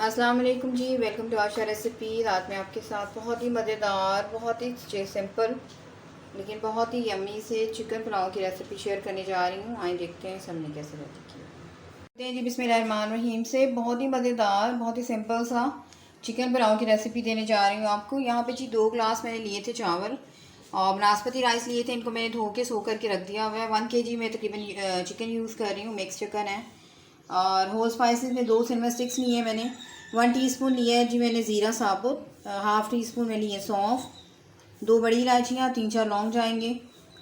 अस्सलाम वालेकुम जी। Welcome to Asha recipe. रात में आपके साथ बहुत ही मज़ेदार, बहुत ही सिंपल लेकिन बहुत ही यम्मी से चिकन पुलाव की रेसिपी शेयर करने जा रही हूँ। आइए देखते हैं सबने कैसे रेडी की है जी। बिस्मिल्लाहिर्रहमानिर्रहीम से बहुत ही मज़ेदार, बहुत ही सिंपल सा चिकन पुलाव की रेसिपी देने जा रही हूँ आपको। यहाँ पे जी 2 गिलास मैंने लिए थे चावल और बासमती राइस लिए थे। इनको मैंने धो के सो करके रख दिया हुआ है। 1 kg में तकरीबन चिकन यूज़ कर रही हूँ, मिक्स चिकन है। और होल स्पाइसेस में 2 सिनेमा स्टिक्स लिए हैं मैंने। 1 टीस्पून लिया है जी मैंने ज़ीरा साबुत, हाफ़ टी स्पून में लिए सौंफ, 2 बड़ी इलायचियाँ, 3-4 लौंग जाएंगे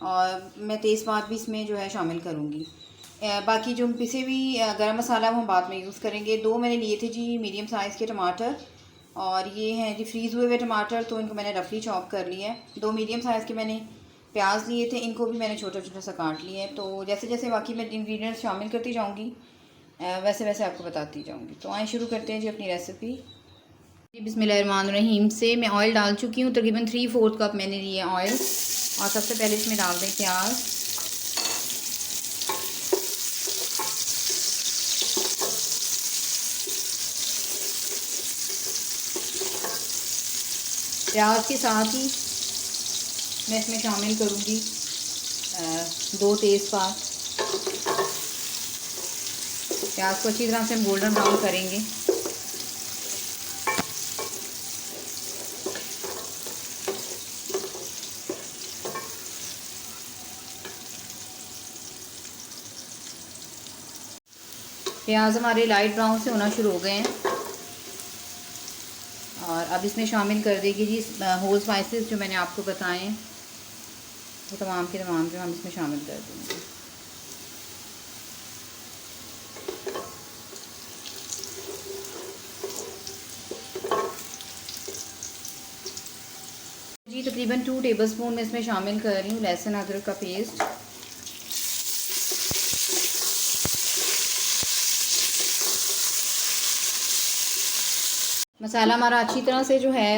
और मैं तेज़पात भी इसमें जो है शामिल करूँगी। बाकी जो पिसे हुई गरम मसाला वो हम बाद में यूज़ करेंगे। 2 मैंने लिए थे जी मीडियम साइज़ के टमाटर और ये हैं जी फ्रीज़ हुए हुए टमाटर, तो इनको मैंने रफली चॉप कर लिया है। 2 मीडियम साइज़ के मैंने प्याज लिए थे, इनको भी मैंने छोटा छोटा सा काट लिया है। तो जैसे जैसे बाकी मैं इंग्रेडिएंट्स शामिल करती जाऊँगी वैसे वैसे आपको बताती जाऊँगी। तो आए शुरू करते हैं जी अपनी रेसिपी। बिस्मिल्लाहिर्रहमानिर्रहीम से मैं ऑयल डाल चुकी हूँ, तकरीबन 3/4 कप मैंने लिया ऑयल। और सबसे पहले इसमें डाल दें प्याज। प्याज के साथ ही मैं इसमें शामिल करूँगी 2 तेज़पात। प्याज को अच्छी तरह से हम गोल्डन ब्राउन करेंगे। प्याज हमारे लाइट ब्राउन से होना शुरू हो गए हैं और अब इसमें शामिल कर देगी जी होल स्पाइसेस जो मैंने आपको बताए हैं, वो तमाम के तमाम जो हम इसमें शामिल कर देंगे। जी तकरीबन 2 टेबलस्पून मैं इसमें शामिल कर रही हूँ लहसुन अदरक का पेस्ट। मसाला हमारा अच्छी तरह से जो है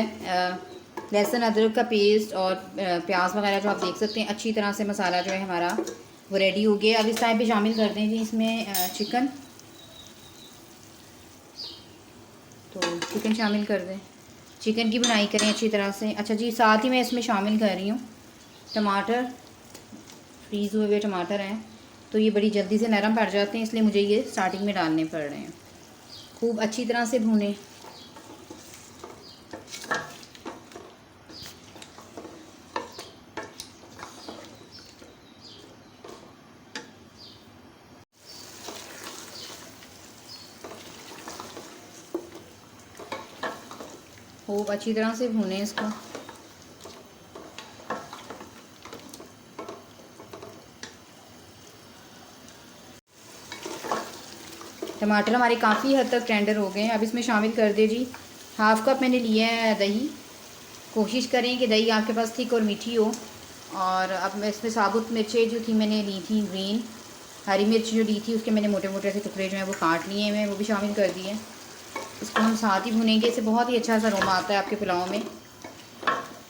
लहसुन अदरक का पेस्ट और प्याज वगैरह जो आप देख सकते हैं, अच्छी तरह से मसाला जो है हमारा वो रेडी हो गया। अब इस टाइम पे शामिल कर दें जी इसमें चिकन। तो चिकन शामिल कर दें, चिकन की बुनाई करें अच्छी तरह से। अच्छा जी, साथ ही मैं इसमें शामिल कर रही हूँ टमाटर। फ्रीज़ हुए हुए टमाटर हैं तो ये बड़ी जल्दी से नरम पड़ जाते हैं, इसलिए मुझे ये स्टार्टिंग में डालने पड़ रहे हैं। खूब अच्छी तरह से भूनें। खूब अच्छी तरह से भूनें इसको। टमाटर हमारे काफ़ी हद तक टेंडर हो गए हैं। अब इसमें शामिल कर दे जी 1/2 कप मैंने लिया है दही। कोशिश करें कि दही आपके पास थिक और मीठी हो। और अब मैं इसमें साबुत मिर्चें जो थी मैंने ली थी ग्रीन, हरी मिर्च जो ली थी उसके मैंने मोटे मोटे से टुकड़े जो हैं वो काट लिए हैं, वो भी शामिल कर दिए। इसको हम साथ ही भुनेंगे, इससे बहुत ही अच्छा सा अरोमा आता है आपके पुलाव में।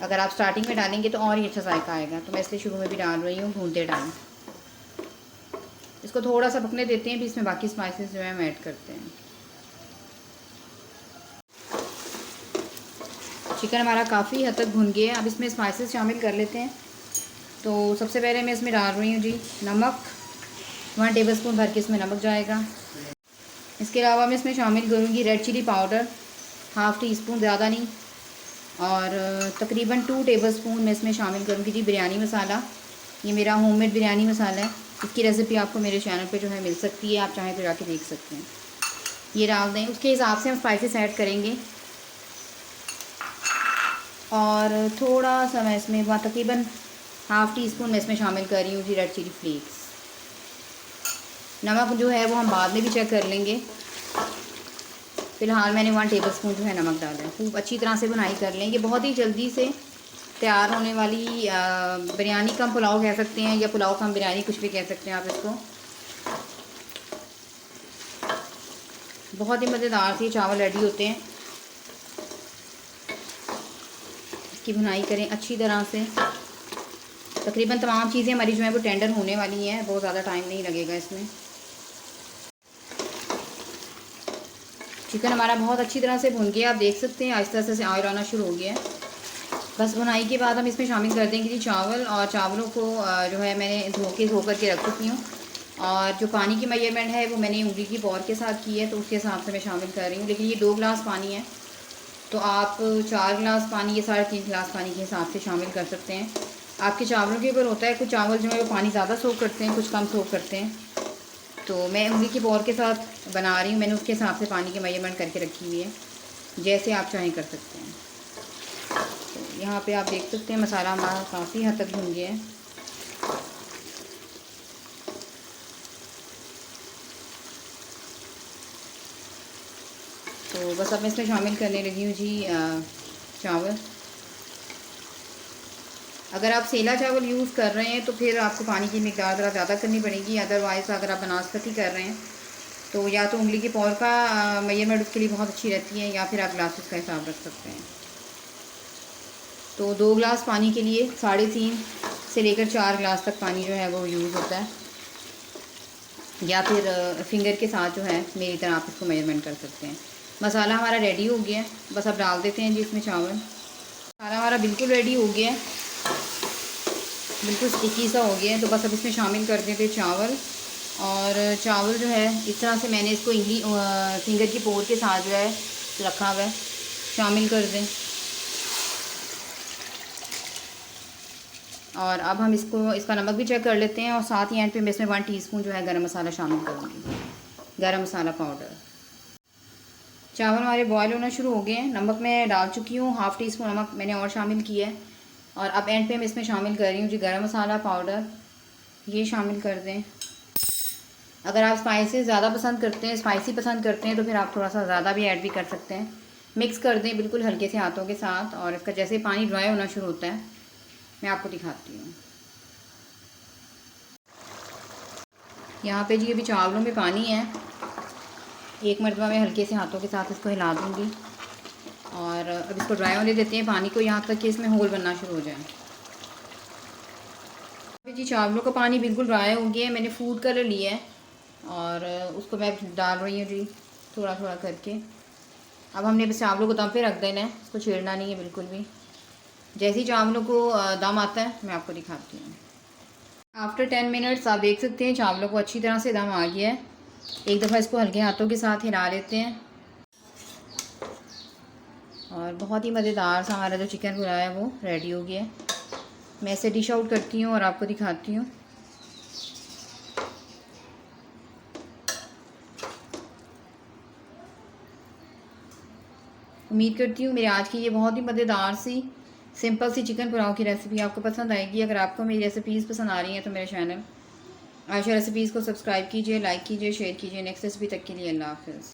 अगर आप स्टार्टिंग में डालेंगे तो और ही अच्छा जायका आएगा, तो मैं इसलिए शुरू में भी डाल रही हूँ भूनते टाइम। इसको थोड़ा सा पकने देते हैं, फिर इसमें बाकी स्पाइसेस जो है हम ऐड करते हैं। चिकन हमारा काफ़ी हद तक भुन गया है। अब इसमें स्पाइसेस शामिल कर लेते हैं। तो सबसे पहले मैं इसमें डाल रही हूँ जी नमक। 1 टेबलस्पून भर के इसमें नमक जाएगा। इसके अलावा मैं इसमें शामिल करूँगी red chilli powder, half teaspoon, ज़्यादा नहीं। और तकरीबन 2 टेबलस्पून मैं इसमें शामिल करूँगी जी बिरयानी मसाला। ये मेरा होममेड बिरयानी मसाला है। इसकी रेसिपी आपको मेरे चैनल पे जो है मिल सकती है, आप चाहें तो जाके देख सकते हैं। ये डाल दें, उसके हिसाब से हम स्पाइसेस ऐड करेंगे। और थोड़ा सा मैं इसमें तकरीबन हाफ़ टी स्पून मैं इसमें शामिल कर रही हूँ जी रेड चिली फ्लेक्स। नमक जो है वो हम बाद में भी चेक कर लेंगे। फ़िलहाल मैंने 1 टेबलस्पून जो है नमक डाला है। खूब अच्छी तरह से बुनाई कर लेंगे। बहुत ही जल्दी से तैयार होने वाली बिरयानी कम पुलाव कह सकते हैं, या पुलाव कम बिरयानी, कुछ भी कह सकते हैं आप इसको। बहुत ही मज़ेदार से चावल रेडी होते हैं। इसकी बुनाई करें अच्छी तरह से। तकरीबन तमाम चीज़ें हमारी जो है वो टेंडर होने वाली हैं, बहुत ज़्यादा टाइम नहीं लगेगा इसमें। चिकन हमारा बहुत अच्छी तरह से भुन गया, आप देख सकते हैं आहिस्ता आहिस्ता से ऑयल आना शुरू हो गया है। बस भुनाई के बाद हम इसमें शामिल कर देंगे जी चावल, और चावलों को जो है मैंने धो करके रख चुकी हूँ। और जो पानी की मेजरमेंट है वो मैंने उंगली की पॉर के साथ की है, तो उसके हिसाब से मैं शामिल कर रही हूँ। लेकिन ये 2 गिलास पानी है, तो आप 4 गिलास पानी या 3.5 गिलास पानी के हिसाब से शामिल कर सकते हैं। आपके चावलों के ऊपर होता है, कुछ चावल जो है वो पानी ज़्यादा सोख करते हैं, कुछ कम सोख करते हैं। तो मैं उंगली की पॉर के साथ बना रही हूँ, मैंने उसके हिसाब से पानी की मेजरमेंट करके रखी हुई है, जैसे आप चाहें कर सकते हैं। तो यहाँ पे आप देख सकते हैं मसाला हमारा काफ़ी हद तक भुन गया है। तो बस अब मैं इसमें शामिल करने लगी हूँ जी चावल। अगर आप सेला चावल यूज़ कर रहे हैं तो फिर आपको पानी की मिकदार ज़रा ज़्यादा करनी पड़ेगी। अदरवाइज़ अगर आप बनास्पति कर रहे हैं तो या तो उंगली की पॉर का मेजरमेंट उसके लिए बहुत अच्छी रहती है, या फिर आप ग्लासेस का हिसाब रख सकते हैं। तो 2 गिलास पानी के लिए 3.5 से लेकर 4 गिलास तक पानी जो है वो यूज़ होता है, या फिर फिंगर के साथ जो है मेरी तरह आप इसको मेजरमेंट कर सकते हैं। मसाला हमारा रेडी हो गया है, बस अब डाल देते हैं जी इसमें चावल। मसाला हमारा बिल्कुल रेडी हो गया है, बिल्कुल स्टिकी सा हो गया है। तो बस अब इसमें शामिल कर देते चावल। और चावल जो है इस तरह से मैंने इसको फिंगर की पोर के साथ जो है रखा हुआ है, शामिल कर दें। और अब हम इसका नमक भी चेक कर लेते हैं, और साथ ही एंड पे मैं इसमें 1 टीस्पून जो है गरम मसाला शामिल करूँगी, गरम मसाला पाउडर। चावल हमारे बॉयल होना शुरू हो गए हैं, नमक मैं डाल चुकी हूँ, 1/2 टीस्पून नमक मैंने और शामिल किया है। और अब एंड पे मैं इसमें शामिल कर रही हूँ जी गरम मसाला पाउडर, ये शामिल कर दें। अगर आप स्पाइसी ज़्यादा पसंद करते हैं, स्पाइसी पसंद करते हैं, तो फिर आप थोड़ा सा ज़्यादा भी ऐड भी कर सकते हैं। मिक्स कर दें बिल्कुल हल्के से हाथों के साथ, और इसका जैसे पानी ड्राई होना शुरू होता है मैं आपको दिखाती हूँ। यहाँ पे जी अभी चावलों में पानी है, एक मरतबा मैं हल्के से हाथों के साथ इसको हिला दूँगी, और अब इसको ड्राई होने देते हैं पानी को, यहाँ तक कि इसमें होल बनना शुरू हो जाए। अभी जी चावलों का पानी बिल्कुल ड्राई हो गया है, मैंने फूड कलर लिया है और उसको मैं डाल रही हूँ जी थोड़ा थोड़ा करके। अब हमने बस चावलों को दम पे रख देना है, इसको छेड़ना नहीं है बिल्कुल भी। जैसे ही चावलों को दम आता है मैं आपको दिखाती हूँ। आफ्टर 10 मिनट्स आप देख सकते हैं चावलों को अच्छी तरह से दम आ गया है। एक दफ़ा इसको हल्के हाथों के साथ हिला लेते हैं, और बहुत ही मज़ेदार सा हमारा जो चिकन पुलाव है वो रेडी हो गया है। मैं इसे डिश आउट करती हूँ और आपको दिखाती हूँ। उम्मीद करती हूँ मेरे आज की ये बहुत ही मज़ेदार सी सिंपल सी चिकन पुलाव की रेसिपी आपको पसंद आएगी। अगर आपको मेरी रेसिपीज़ पसंद आ रही हैं तो मेरे चैनल आयशा रेसिपीज़ को सब्सक्राइब कीजिए, लाइक कीजिए, शेयर कीजिए। नेक्स्ट रेसिपी तक के लिए अल्लाह हाफ़िज़।